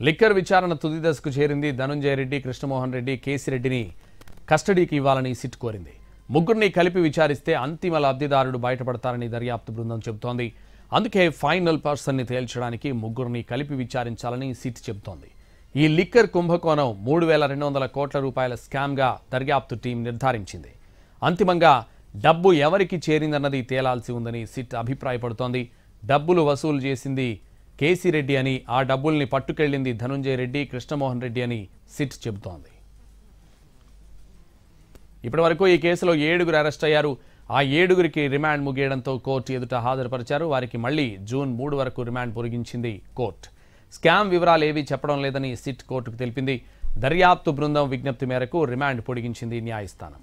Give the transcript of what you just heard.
Liquor విచారణ తుది దశకు చేరింది. ధనుంజయ రెడ్డి, కృష్ణమోహన్ రెడ్డి, కేసిరెడ్డిని కస్టడీకి ఇవ్వాలని సిట్ కోరింది. ముగ్గురిని కలిపి విచారిస్తే అంతిమ లబ్ధిదారుడు బయటపడతారని దర్యాప్తు బృందం చెబుతోంది. అందుకే ఫైనల్ పర్సన్ని తేల్చడానికి ముగ్గురిని కలిపి విచారించాలని సిట్ చెబుతోంది. ఈ లిక్కర్ కుంభకోణం 3,200 కోట్ల రూపాయల స్కామ్గా దర్యాప్తు టీం నిర్ధారించింది. అంతిమంగా డబ్బు ఎవరికి చేరిందన్నది తేలాల్సి ఉందని సిట్ అభిప్రాయపడుతోంది. డబ్బులు వసూలు చేసింది కేసిరెడ్డి అని, ఆ డబ్బుల్ని పట్టుకెళ్లింది ధనుంజయ రెడ్డి, కృష్ణమోహన్ రెడ్డి అని సిట్ చెబుతోంది. ఇప్పటివరకు ఈ కేసులో 7గురు అరెస్ట్ అయ్యారు. ఆ 7గురికి రిమాండ్ ముగియడంతో కోర్టు ఎదుట హాజరుపరిచారు. వారికి మళ్లీ జూన్ 3 వరకు రిమాండ్ పొడిగించింది కోర్టు. స్కామ్ వివరాలు ఏవీ చెప్పడం లేదని సిట్ కోర్టుకు తెలిపింది. దర్యాప్తు బృందం విజ్ఞప్తి మేరకు రిమాండ్ పొడిగించింది న్యాయస్థానం.